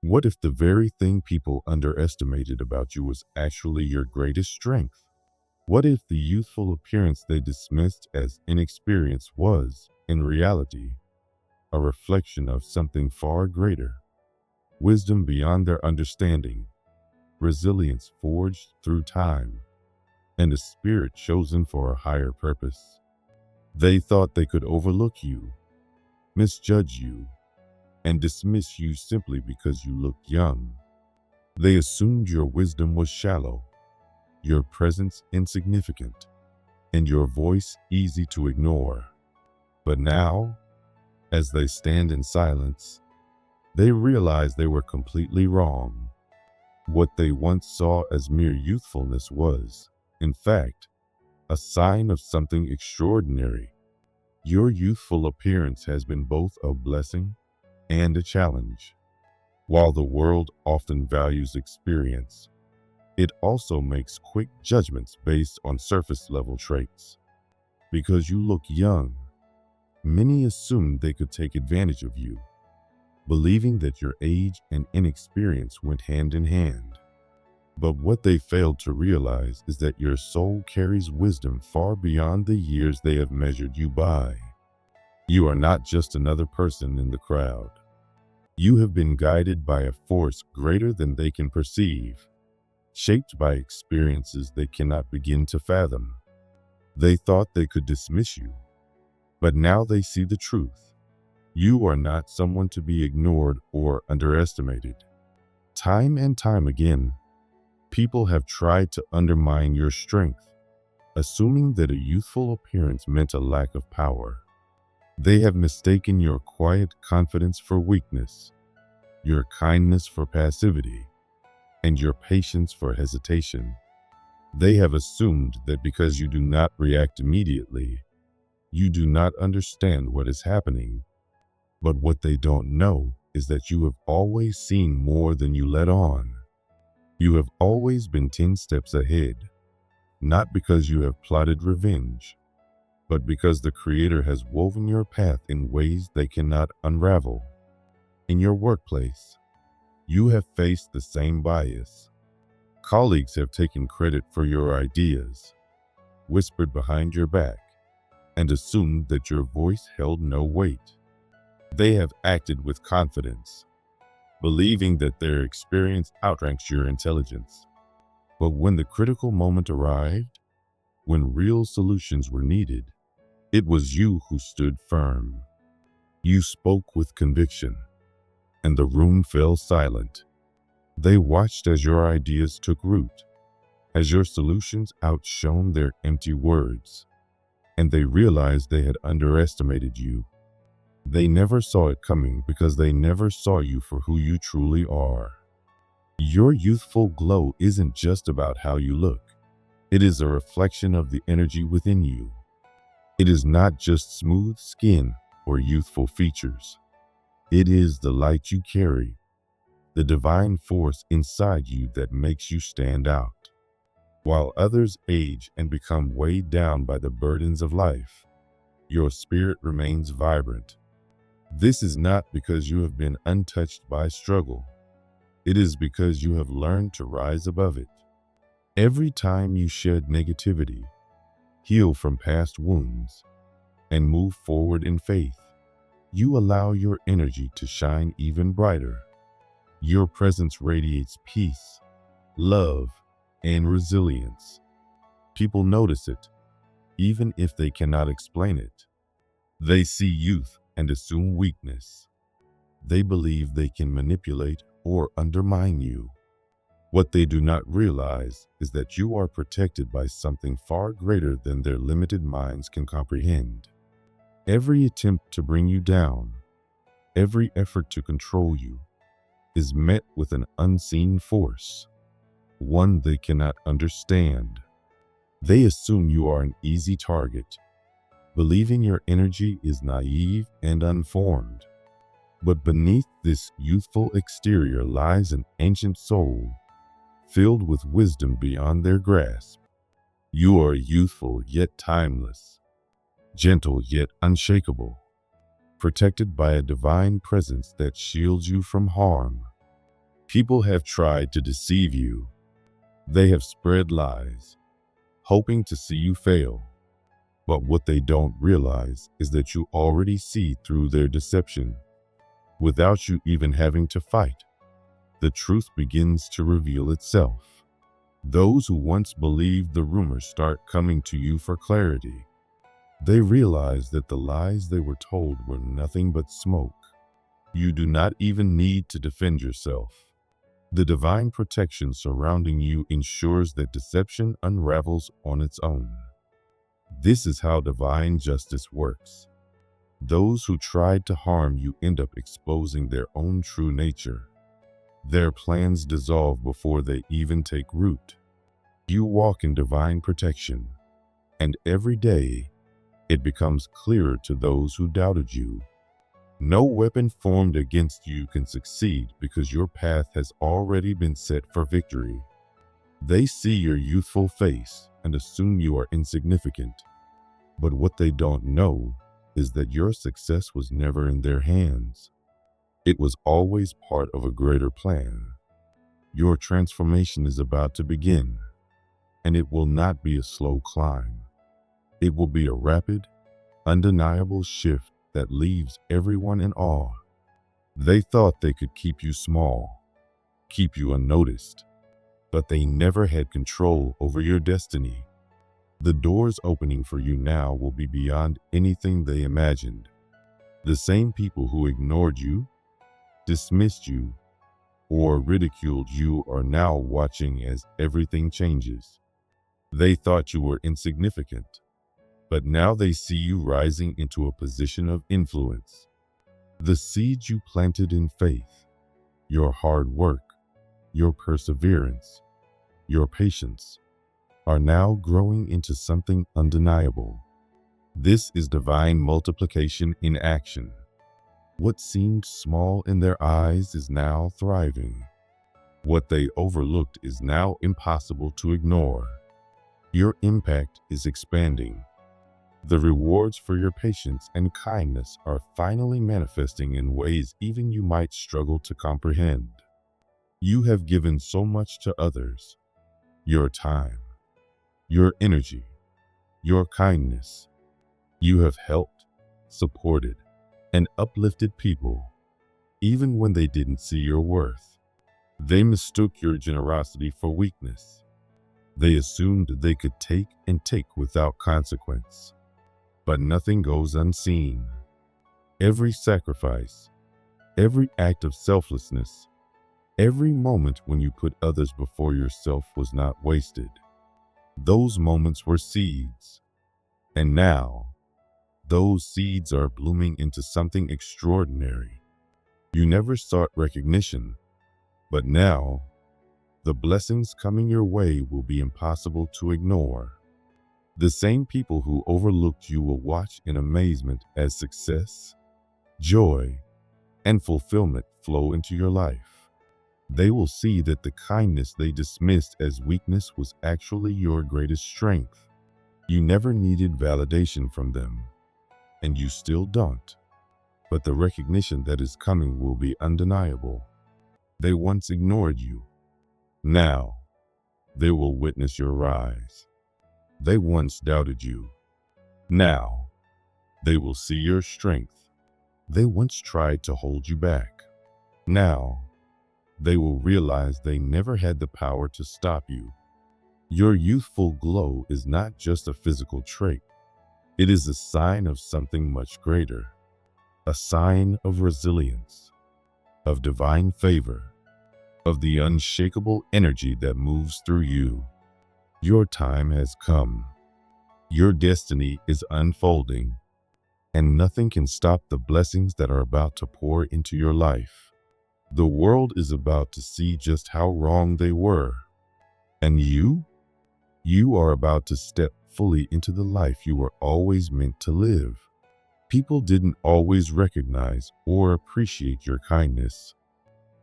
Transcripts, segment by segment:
What if the very thing people underestimated about you was actually your greatest strength? What if the youthful appearance they dismissed as inexperience was, in reality, a reflection of something far greater? Wisdom beyond their understanding, resilience forged through time, and a spirit chosen for a higher purpose. They thought they could overlook you, misjudge you, and dismiss you simply because you looked young. They assumed your wisdom was shallow, your presence insignificant, and your voice easy to ignore. But now, as they stand in silence, they realize they were completely wrong. What they once saw as mere youthfulness was, in fact, a sign of something extraordinary. Your youthful appearance has been both a blessing and a challenge. While the world often values experience, it also makes quick judgments based on surface level traits. Because you look young, many assumed they could take advantage of you, believing that your age and inexperience went hand in hand. But what they failed to realize is that your soul carries wisdom far beyond the years they have measured you by. You are not just another person in the crowd. You have been guided by a force greater than they can perceive, shaped by experiences they cannot begin to fathom. They thought they could dismiss you, but now they see the truth. You are not someone to be ignored or underestimated. Time and time again, people have tried to undermine your strength, assuming that a youthful appearance meant a lack of power. They have mistaken your quiet confidence for weakness, your kindness for passivity, and your patience for hesitation. They have assumed that because you do not react immediately, you do not understand what is happening. But what they don't know is that you have always seen more than you let on. You have always been 10 steps ahead, not because you have plotted revenge, but because the Creator has woven your path in ways they cannot unravel. In your workplace, you have faced the same bias. Colleagues have taken credit for your ideas, whispered behind your back, and assumed that your voice held no weight. They have acted with confidence, believing that their experience outranks your intelligence. But when the critical moment arrived, when real solutions were needed, it was you who stood firm. You spoke with conviction, and the room fell silent. They watched as your ideas took root, as your solutions outshone their empty words, and they realized they had underestimated you. They never saw it coming because they never saw you for who you truly are. Your youthful glow isn't just about how you look. It is a reflection of the energy within you. It is not just smooth skin or youthful features. It is the light you carry, the divine force inside you that makes you stand out. While others age and become weighed down by the burdens of life, your spirit remains vibrant. This is not because you have been untouched by struggle. It is because you have learned to rise above it. Every time you shed negativity, heal from past wounds, and move forward in faith, you allow your energy to shine even brighter. Your presence radiates peace, love, and resilience. People notice it, even if they cannot explain it. They see youth and assume weakness. They believe they can manipulate or undermine you. What they do not realize is that you are protected by something far greater than their limited minds can comprehend. Every attempt to bring you down, every effort to control you, is met with an unseen force, one they cannot understand. They assume you are an easy target, believing your energy is naive and unformed. But beneath this youthful exterior lies an ancient soul, filled with wisdom beyond their grasp. You are youthful yet timeless, gentle yet unshakable, protected by a divine presence that shields you from harm. People have tried to deceive you. They have spread lies, hoping to see you fail. But what they don't realize is that you already see through their deception. Without you even having to fight, the truth begins to reveal itself. Those who once believed the rumors start coming to you for clarity. They realize that the lies they were told were nothing but smoke. You do not even need to defend yourself. The divine protection surrounding you ensures that deception unravels on its own. This is how divine justice works. Those who tried to harm you end up exposing their own true nature. Their plans dissolve before they even take root. You walk in divine protection, and every day it becomes clearer to those who doubted you. No weapon formed against you can succeed because your path has already been set for victory. They see your youthful face and assume you are insignificant. But what they don't know is that your success was never in their hands. It was always part of a greater plan. Your transformation is about to begin, and it will not be a slow climb. It will be a rapid, undeniable shift that leaves everyone in awe. They thought they could keep you small, keep you unnoticed, but they never had control over your destiny. The doors opening for you now will be beyond anything they imagined. The same people who ignored you, dismissed you, or ridiculed you are now watching as everything changes. They thought you were insignificant, but now they see you rising into a position of influence. The seeds you planted in faith, your hard work, your perseverance, your patience, are now growing into something undeniable. This is divine multiplication in action. What seemed small in their eyes is now thriving. What they overlooked is now impossible to ignore. Your impact is expanding. The rewards for your patience and kindness are finally manifesting in ways even you might struggle to comprehend. You have given so much to others: your time, your energy, your kindness. You have helped, supported, and uplifted people, even when they didn't see your worth. They mistook your generosity for weakness. They assumed they could take and take without consequence. But nothing goes unseen. Every sacrifice, every act of selflessness, every moment when you put others before yourself was not wasted. Those moments were seeds. And now, those seeds are blooming into something extraordinary. You never sought recognition, but now, the blessings coming your way will be impossible to ignore. The same people who overlooked you will watch in amazement as success, joy, and fulfillment flow into your life. They will see that the kindness they dismissed as weakness was actually your greatest strength. You never needed validation from them, and you still don't. But the recognition that is coming will be undeniable. They once ignored you. Now, they will witness your rise. They once doubted you. Now, they will see your strength. They once tried to hold you back. Now, they will realize they never had the power to stop you. Your youthful glow is not just a physical trait. It is a sign of something much greater. A sign of resilience, of divine favor, of the unshakable energy that moves through you. Your time has come. Your destiny is unfolding, and nothing can stop the blessings that are about to pour into your life. The world is about to see just how wrong they were. And you are about to step fully into the life you were always meant to live. People didn't always recognize or appreciate your kindness.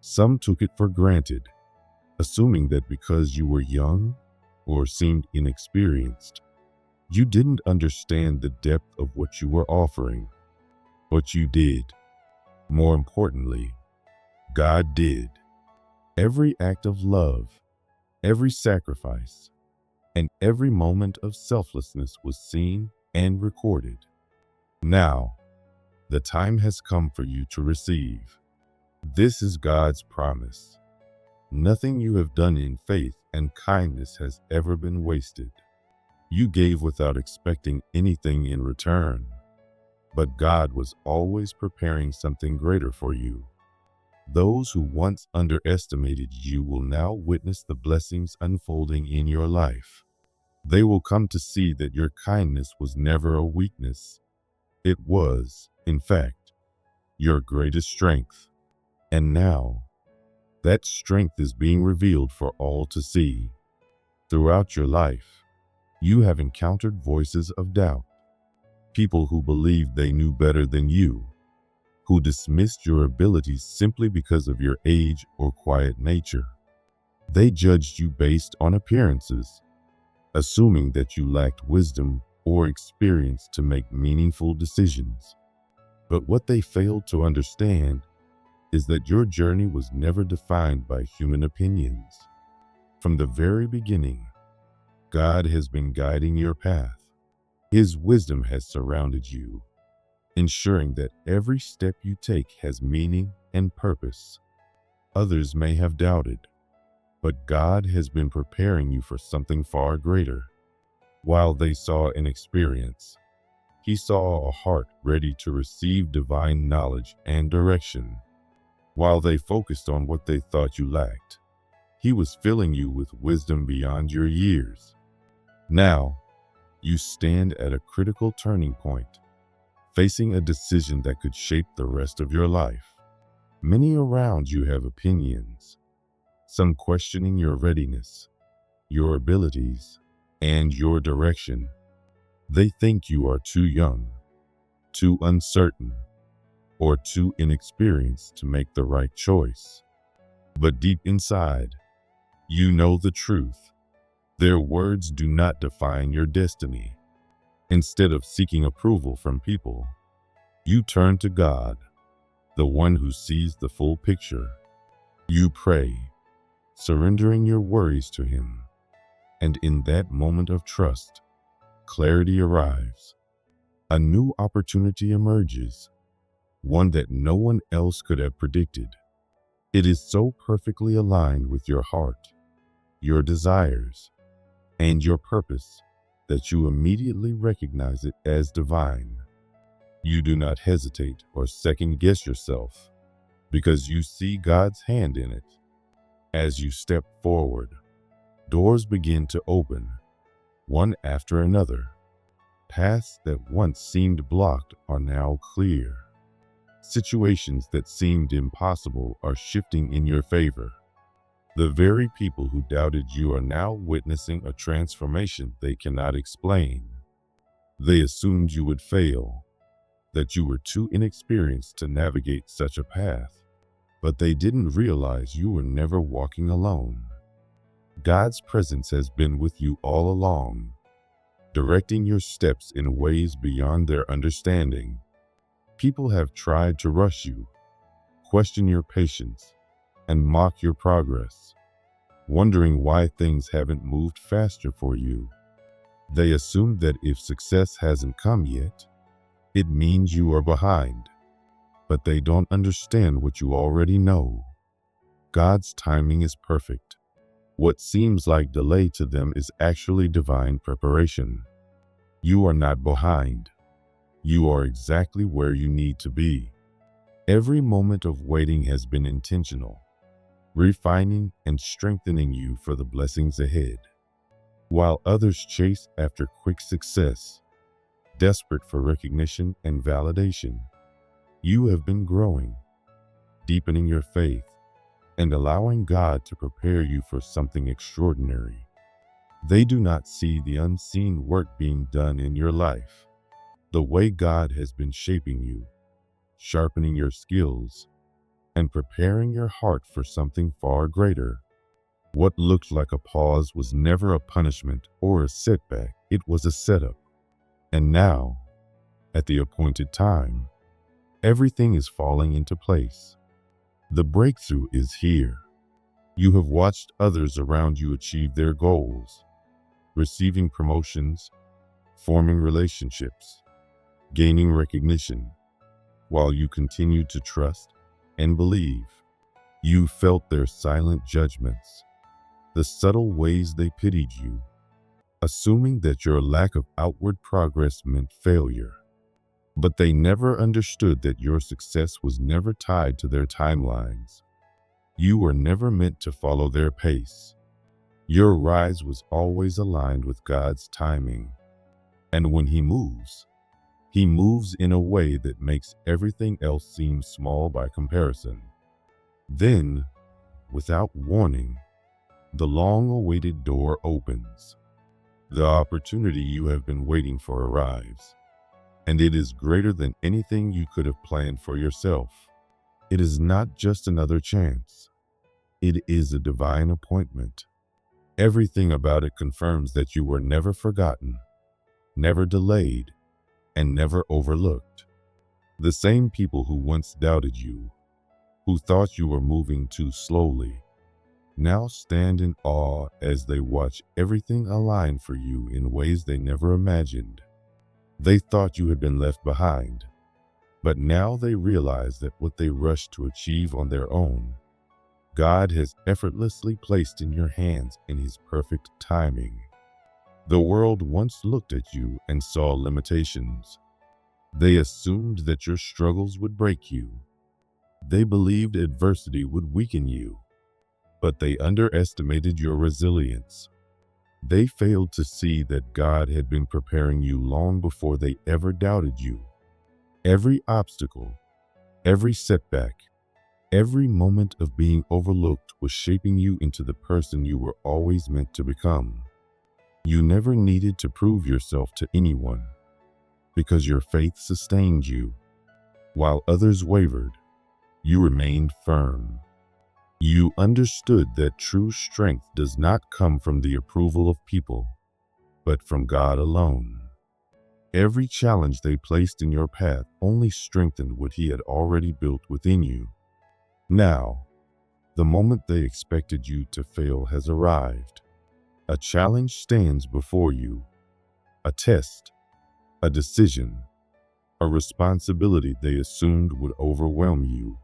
Some took it for granted, assuming that because you were young or seemed inexperienced, you didn't understand the depth of what you were offering. But you did. More importantly, God did. Every act of love, every sacrifice, and every moment of selflessness was seen and recorded. Now, the time has come for you to receive. This is God's promise. Nothing you have done in faith and kindness has ever been wasted. You gave without expecting anything in return, but God was always preparing something greater for you. Those who once underestimated you will now witness the blessings unfolding in your life. They will come to see that your kindness was never a weakness. It was, in fact, your greatest strength. And now, that strength is being revealed for all to see. Throughout your life, you have encountered voices of doubt, people who believed they knew better than you, who dismissed your abilities simply because of your age or quiet nature. They judged you based on appearances, assuming that you lacked wisdom or experience to make meaningful decisions. But what they failed to understand is that your journey was never defined by human opinions. From the very beginning, God has been guiding your path. His wisdom has surrounded you, ensuring that every step you take has meaning and purpose. Others may have doubted, but God has been preparing you for something far greater. While they saw an experience, He saw a heart ready to receive divine knowledge and direction. While they focused on what they thought you lacked, He was filling you with wisdom beyond your years. Now, you stand at a critical turning point, facing a decision that could shape the rest of your life. Many around you have opinions, some questioning your readiness, your abilities, and your direction. They think you are too young, too uncertain, or too inexperienced to make the right choice. But deep inside, you know the truth. Their words do not define your destiny. Instead of seeking approval from people, you turn to God, the one who sees the full picture. You pray, surrendering your worries to Him. And in that moment of trust, clarity arrives. A new opportunity emerges, one that no one else could have predicted. It is so perfectly aligned with your heart, your desires, and your purpose that you immediately recognize it as divine. You do not hesitate or second-guess yourself because you see God's hand in it. As you step forward, doors begin to open, one after another. Paths that once seemed blocked are now clear. Situations that seemed impossible are shifting in your favor. The very people who doubted you are now witnessing a transformation they cannot explain. They assumed you would fail, that you were too inexperienced to navigate such a path, but they didn't realize you were never walking alone. God's presence has been with you all along, directing your steps in ways beyond their understanding. People have tried to rush you, question your patience, and mock your progress, wondering why things haven't moved faster for you. They assume that if success hasn't come yet, it means you are behind. But they don't understand what you already know. God's timing is perfect. What seems like delay to them is actually divine preparation. You are not behind. You are exactly where you need to be. Every moment of waiting has been intentional, refining and strengthening you for the blessings ahead. While others chase after quick success, desperate for recognition and validation, you have been growing, deepening your faith, and allowing God to prepare you for something extraordinary. They do not see the unseen work being done in your life, the way God has been shaping you, sharpening your skills, and preparing your heart for something far greater. What looked like a pause was never a punishment or a setback, it was a setup. And now, at the appointed time, everything is falling into place. The breakthrough is here. You have watched others around you achieve their goals, receiving promotions, forming relationships, gaining recognition, while you continued to trust and believe. You felt their silent judgments, the subtle ways they pitied you, assuming that your lack of outward progress meant failure. But they never understood that your success was never tied to their timelines. You were never meant to follow their pace. Your rise was always aligned with God's timing. And when He moves in a way that makes everything else seem small by comparison. Then, without warning, the long-awaited door opens. The opportunity you have been waiting for arrives, and it is greater than anything you could have planned for yourself. It is not just another chance. It is a divine appointment. Everything about it confirms that you were never forgotten, never delayed, and never overlooked. The same people who once doubted you, who thought you were moving too slowly, now stand in awe as they watch everything align for you in ways they never imagined. They thought you had been left behind, but now they realize that what they rushed to achieve on their own, God has effortlessly placed in your hands in His perfect timing. The world once looked at you and saw limitations. They assumed that your struggles would break you. They believed adversity would weaken you, but they underestimated your resilience. They failed to see that God had been preparing you long before they ever doubted you. Every obstacle, every setback, every moment of being overlooked was shaping you into the person you were always meant to become. You never needed to prove yourself to anyone, because your faith sustained you. While others wavered, you remained firm. You understood that true strength does not come from the approval of people, but from God alone. Every challenge they placed in your path only strengthened what He had already built within you. Now, the moment they expected you to fail has arrived. A challenge stands before you, a test, a decision, a responsibility they assumed would overwhelm you.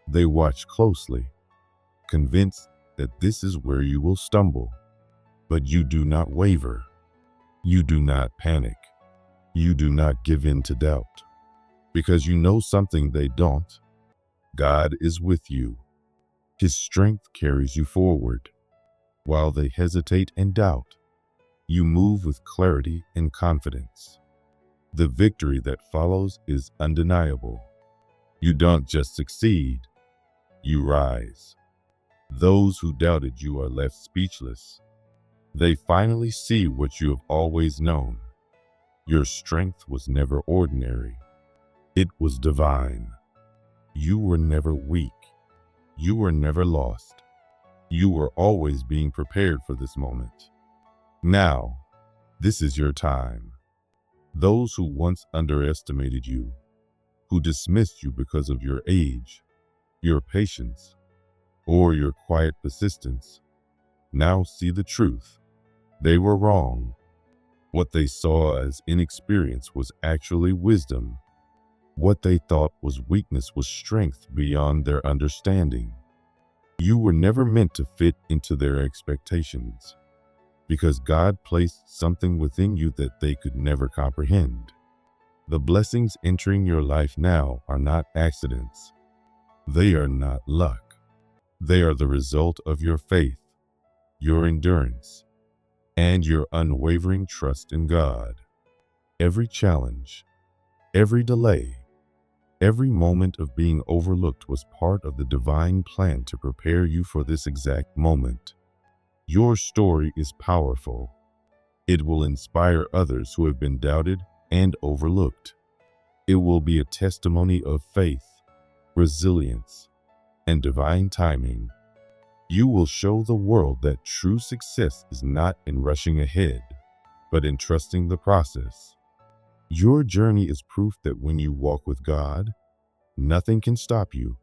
They watch closely, convinced that this is where you will stumble. But you do not waver. You do not panic. You do not give in to doubt, because you know something they don't. God is with you. His strength carries you forward. While they hesitate and doubt, you move with clarity and confidence. The victory that follows is undeniable. You don't just succeed, you rise. Those who doubted you are left speechless. They finally see what you have always known. Your strength was never ordinary. It was divine. You were never weak. You were never lost. You were always being prepared for this moment. Now, this is your time. Those who once underestimated you, who dismissed you because of your age, your patience, or your quiet persistence, now see the truth. They were wrong. What they saw as inexperience was actually wisdom. What they thought was weakness was strength beyond their understanding. You were never meant to fit into their expectations, because God placed something within you that they could never comprehend. The blessings entering your life now are not accidents. They are not luck. They are the result of your faith, your endurance, and your unwavering trust in God. Every challenge, every delay, every moment of being overlooked was part of the divine plan to prepare you for this exact moment. Your story is powerful. It will inspire others who have been doubted and overlooked. It will be a testimony of faith, resilience, and divine timing. You will show the world that true success is not in rushing ahead, but in trusting the process. Your journey is proof that when you walk with God, nothing can stop you.